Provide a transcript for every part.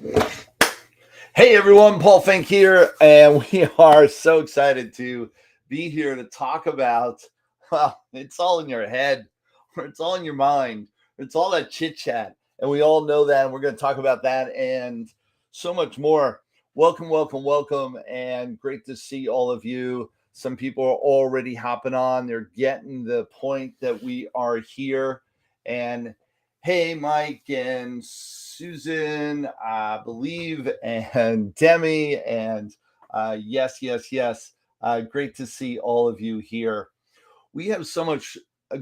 Hey everyone, Paul Fink here, and we are so excited to be here to talk about, well, it's all in your head, or it's all in your mind, it's all that chit chat, and we all know that, and we're going to talk about that and so much more. Welcome, welcome, welcome, and great to see all of you. Some people are already hopping on, they're getting the point that we are here, and hey, Mike and Susan, I believe, and Demi, and yes, yes, yes. Great to see all of you here. We have so much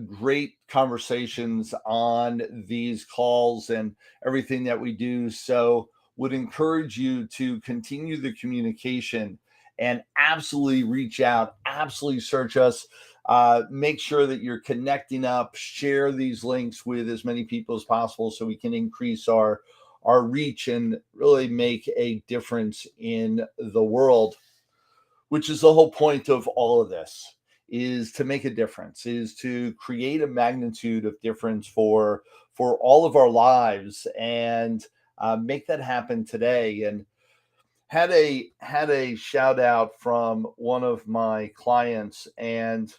great conversations on these calls and everything that we do. So, would encourage you to continue the communication and absolutely reach out, absolutely search us. Make sure that you're connecting up, share these links with as many people as possible so we can increase our reach and really make a difference in the world, which is the whole point of all of this, is to make a difference, is to create a magnitude of difference for all of our lives, and make that happen today. And had a shout out from one of my clients, and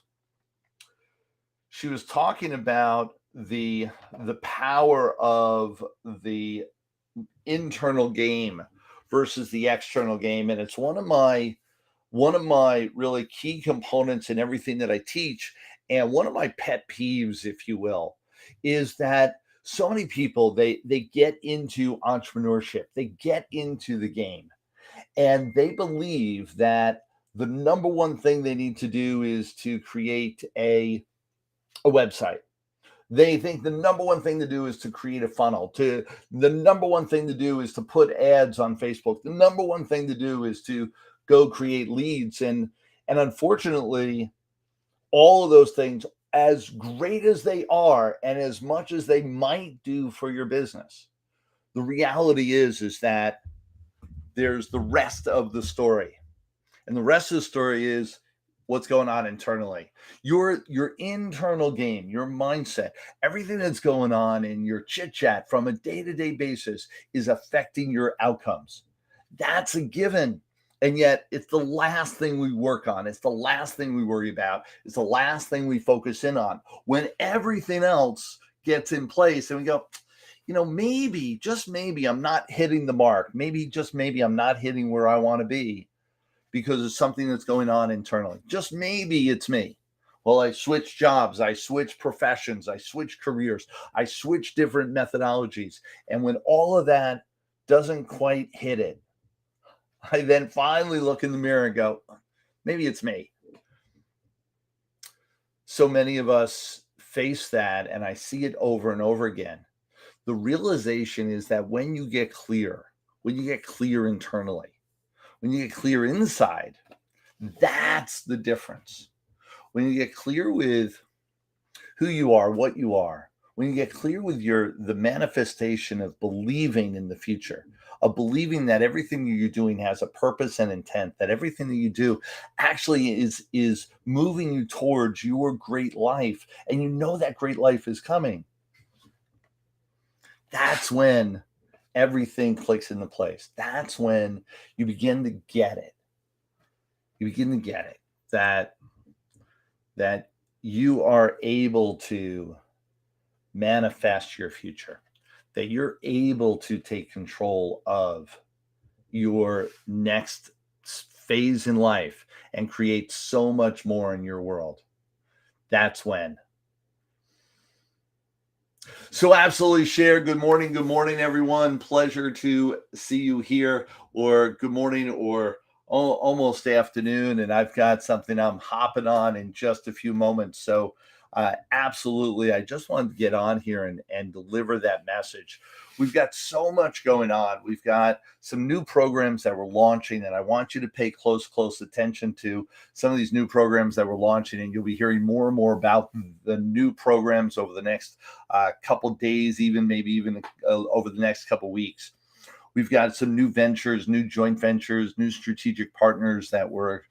she was talking about the power of the internal game versus the external game, and it's one of my really key components in everything that I teach. And one of my pet peeves, if you will, is that so many people they get into entrepreneurship, they get into the game, and they believe that the number one thing they need to do is to create a website. They think the number one thing to do is to create a funnel. To the number one thing to do is to put ads on Facebook. The number one thing to do is to go create leads. And unfortunately, all of those things, as great as they are, and as much as they might do for your business, the reality is that there's the rest of the story. And the rest of the story is what's going on internally. Your internal game, your mindset, everything that's going on in your chit chat from a day-to-day basis is affecting your outcomes. That's a given. And yet it's the last thing we work on. It's the last thing we worry about. It's the last thing we focus in on. When everything else gets in place and we go, maybe, just maybe I'm not hitting the mark. Maybe, just maybe I'm not hitting where I want to be because of something that's going on internally. Just maybe it's me. Well, I switch jobs, I switch professions, I switch careers, I switch different methodologies. And when all of that doesn't quite hit it, I then finally look in the mirror and go, maybe it's me. So many of us face that, and I see it over and over again. The realization is that when you get clear internally, when you get clear inside, that's the difference. When you get clear with who you are, what you are, when you get clear with the manifestation of believing in the future, of believing that everything you're doing has a purpose and intent, that everything that you do actually is moving you towards your great life, and you know that great life is coming, that's when everything clicks into place. That's when you begin to get it. You begin to get it that you are able to manifest your future, that you're able to take control of your next phase in life and create so much more in your world. That's when. So absolutely share. Good morning, everyone. Pleasure to see you here, or good morning, or almost afternoon. And I've got something I'm hopping on in just a few moments. So absolutely, I just wanted to get on here and deliver that message. We've got so much going on. We've got some new programs that we're launching, and I want you to pay close attention to some of these new programs that we're launching, and you'll be hearing more and more about the new programs over the next couple days, maybe even over the next couple weeks. We've got some new ventures, new joint ventures, new strategic partners that we're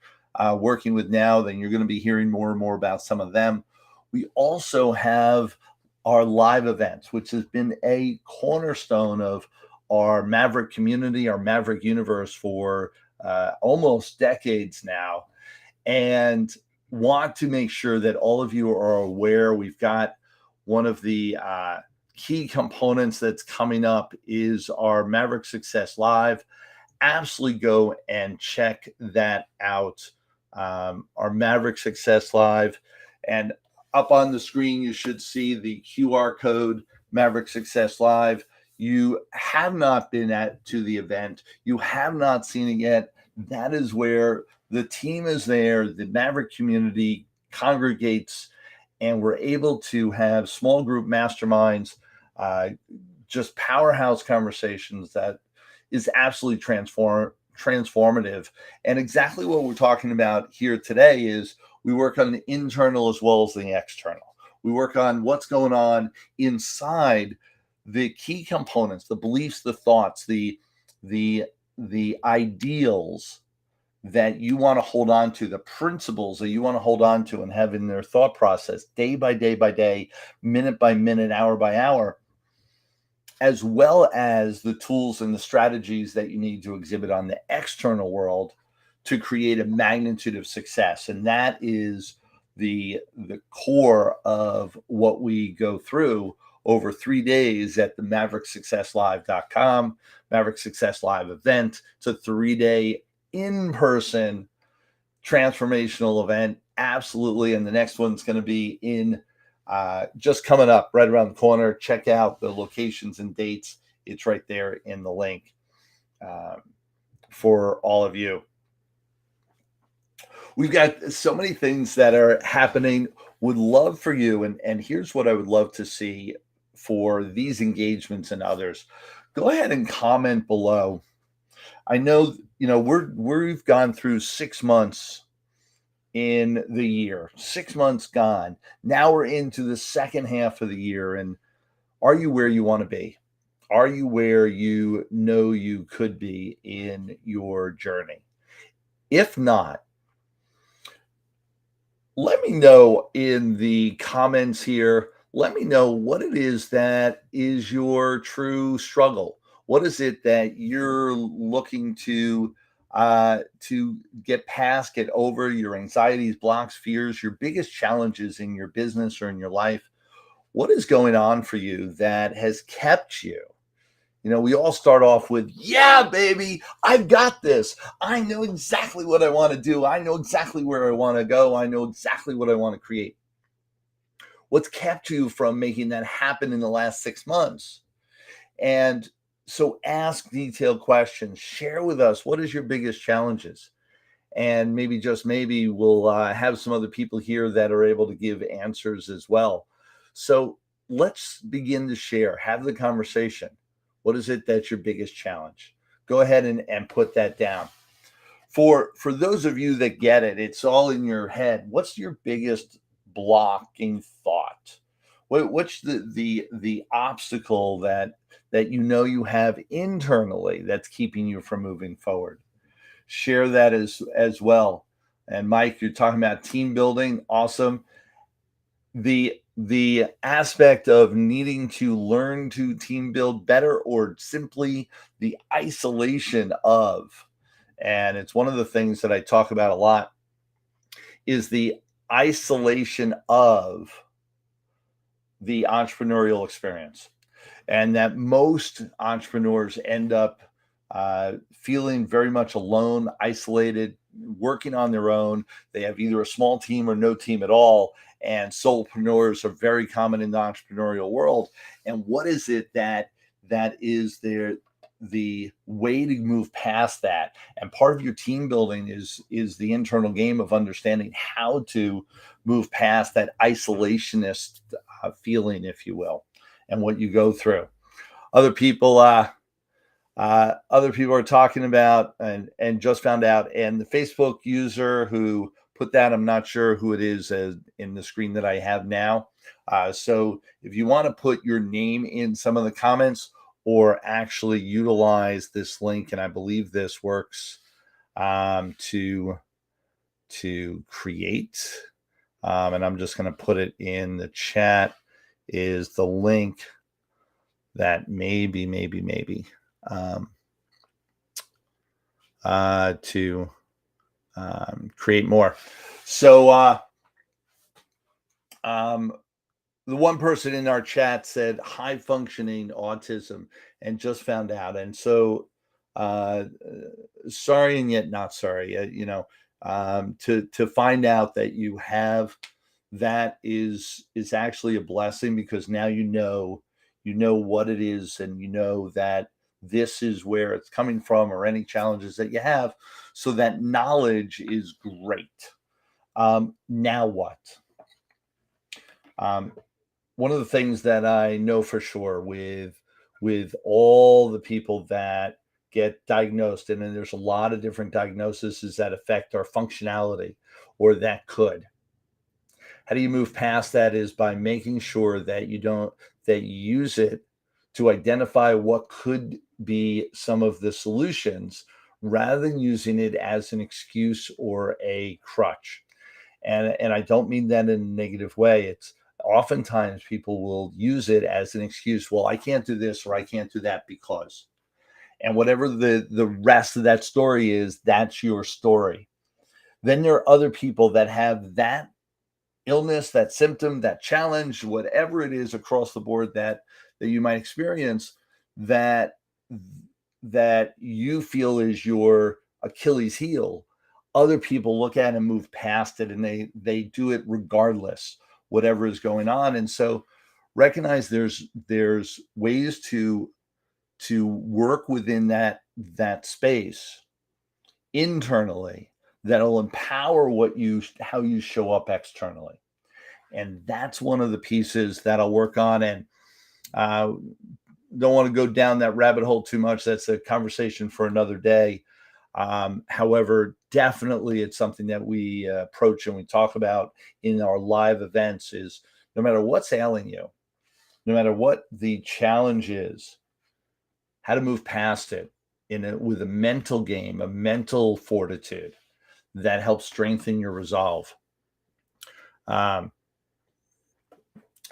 working with now. Then you're going to be hearing more and more about some of them. We also have our live events, which has been a cornerstone of our Maverick community, our Maverick universe for almost decades now, and want to make sure that all of you are aware. We've got one of the key components that's coming up is our Maverick Success Live. Absolutely go and check that out. Our Maverick Success Live. And up on the screen, you should see the QR code, Maverick Success Live. You have not been to the event, you have not seen it yet. That is where the team is there, the Maverick community congregates, and we're able to have small group masterminds, just powerhouse conversations that is absolutely transformative. And exactly what we're talking about here today is we work on the internal as well as the external. We work on what's going on inside the key components, the beliefs, the thoughts, the ideals that you want to hold on to, the principles that you want to hold on to and have in their thought process day by day by day, minute by minute, hour by hour, as well as the tools and the strategies that you need to exhibit on the external world to create a magnitude of success. And that is the core of what we go through over 3 days at the MaverickSuccessLive.com, Maverick Success Live event. It's a 3-day in-person transformational event. Absolutely. And the next one's going to be in just coming up right around the corner. Check out the locations and dates. It's right there in the link for all of you. We've got so many things that are happening. Would love for you, and here's what I would love to see for these engagements and others. Go ahead and comment below. I know, we've gone through 6 months in the year, 6 months gone. Now we're into the second half of the year. And are you where you want to be? Are you where you know you could be in your journey? If not, let me know in the comments here. Let me know what it is that is your true struggle. What is it that you're looking to get past, get over, your anxieties, blocks, fears, your biggest challenges in your business or in your life? What is going on for you that has kept you? We all start off with, yeah, baby, I've got this. I know exactly what I want to do. I know exactly where I want to go. I know exactly what I want to create. What's kept you from making that happen in the last 6 months? And so ask detailed questions. Share with us, what is your biggest challenges? And maybe, just maybe, we'll have some other people here that are able to give answers as well. So let's begin to share, have the conversation. What is it that's your biggest challenge? Go ahead and put that down. For those of you that get it, it's all in your head. What's your biggest blocking thought? What's the obstacle that you have internally that's keeping you from moving forward? Share that as well. And Mike, you're talking about team building. Awesome. The aspect of needing to learn to team build better, or simply the isolation of, and it's one of the things that I talk about a lot, is the isolation of the entrepreneurial experience. And that most entrepreneurs end up feeling very much alone, isolated, working on their own. They have either a small team or no team at all. And solopreneurs are very common in the entrepreneurial world. And what is it that is the way to move past that? And part of your team building is the internal game of understanding how to move past that isolationist feeling, if you will, and what you go through. Other people are talking about, and just found out, and the Facebook user who put that, I'm not sure who it is in the screen that I have now. So if you want to put your name in some of the comments, or actually utilize this link, and I believe this works to create, and I'm just going to put it in the chat, is the link that maybe um, to create more. So um, the one person in our chat said high functioning autism and just found out. And so sorry and yet not sorry, to find out that you have that is actually a blessing, because now you know what it is, and you know that this is where it's coming from, or any challenges that you have. So that knowledge is great. Now what? Um, One of the things that I know for sure with all the people that get diagnosed, and then there's a lot of different diagnoses that affect our functionality, or that could. How do you move past that? Is by making sure that you use it to identify what could be some of the solutions, rather than using it as an excuse or a crutch. And I don't mean that in a negative way. It's oftentimes people will use it as an excuse. Well, I can't do this or I can't do that because. And whatever the rest of that story is, that's your story. Then there are other people that have that illness, that symptom, that challenge, whatever it is across the board that you might experience, that that you feel is your Achilles heel. Other people look at and move past it, and they do it regardless whatever is going on. And so recognize there's ways to work within that space internally that'll empower how you show up externally. And that's one of the pieces that I'll work on. And uh, don't want to go down that rabbit hole too much. That's a conversation for another day. However, definitely it's something that we approach and we talk about in our live events. Is no matter what's ailing you, no matter what the challenge is, how to move past it with a mental game, a mental fortitude that helps strengthen your resolve.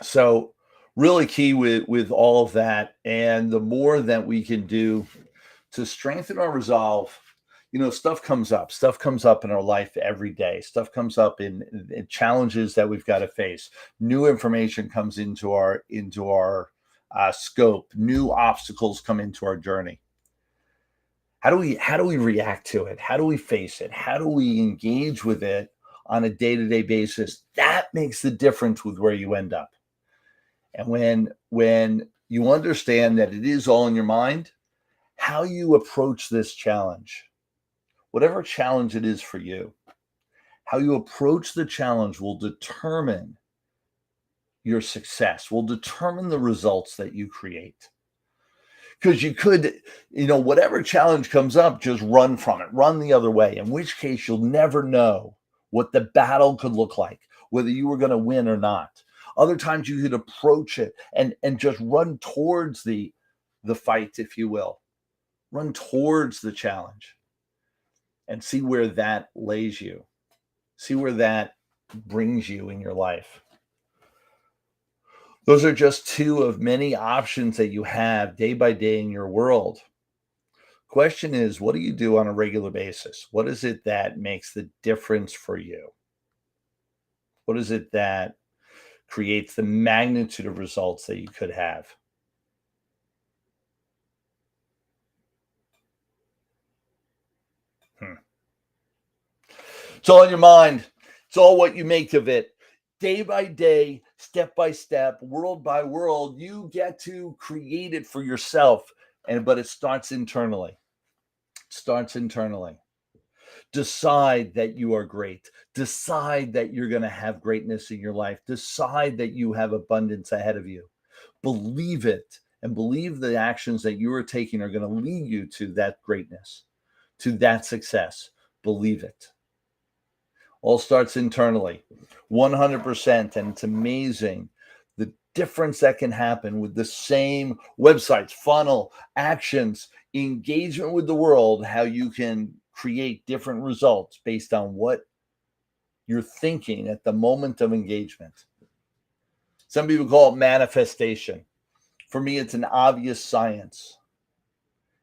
So really key with all of that, and the more that we can do to strengthen our resolve. Stuff comes up in our life every day. Stuff comes up in challenges that we've got to face. New information comes into our scope. New obstacles come into our journey. How do we react to it? How do we face it? How do we engage with it on a day-to-day basis? That makes the difference with where you end up. And when you understand that it is all in your mind, how you approach this challenge, whatever challenge it is for you, how you approach the challenge will determine your success, will determine the results that you create. Because you could, whatever challenge comes up, just run from it, run the other way, in which case you'll never know what the battle could look like, whether you were going to win or not. Other times you could approach it and just run towards the fight, if you will. Run towards the challenge and see where that lays you. See where that brings you in your life. Those are just two of many options that you have day by day in your world. Question is, what do you do on a regular basis? What is it that makes the difference for you? What is it that creates the magnitude of results that you could have? It's all in your mind. It's all what you make of it. Day by day, step by step, world by world, you get to create it for yourself. But it starts internally. Decide that you are great. Decide that you're going to have greatness in your life. Decide that you have abundance ahead of you. Believe it, and believe the actions that you are taking are going to lead you to that greatness, to that success. Believe it. All starts internally, 100%. And it's amazing the difference that can happen with the same websites, funnel, actions, engagement with the world, how you can create different results based on what you're thinking at the moment of engagement. Some people call it manifestation. For me, it's an obvious science.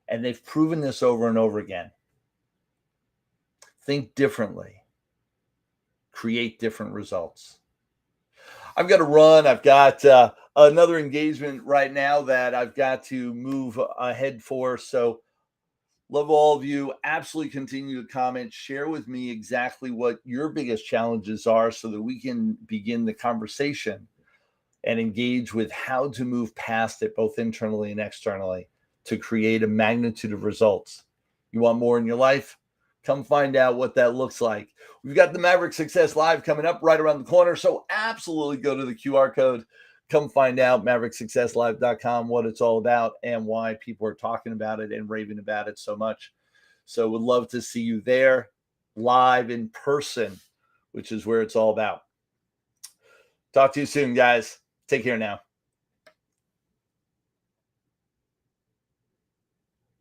And they've proven this over and over again. Think differently. Create different results. I've got to run. I've got another engagement right now that I've got to move ahead for. So love all of you. Absolutely continue to comment. Share with me exactly what your biggest challenges are so that we can begin the conversation and engage with how to move past it, both internally and externally, to create a magnitude of results. You want more in your life? Come find out what that looks like. We've got the Maverick Success Live coming up right around the corner. So absolutely go to the QR code. Come find out MaverickSuccessLive.com, what it's all about and why people are talking about it and raving about it so much. So would love to see you there live in person, which is where it's all about. Talk to you soon, guys. Take care now.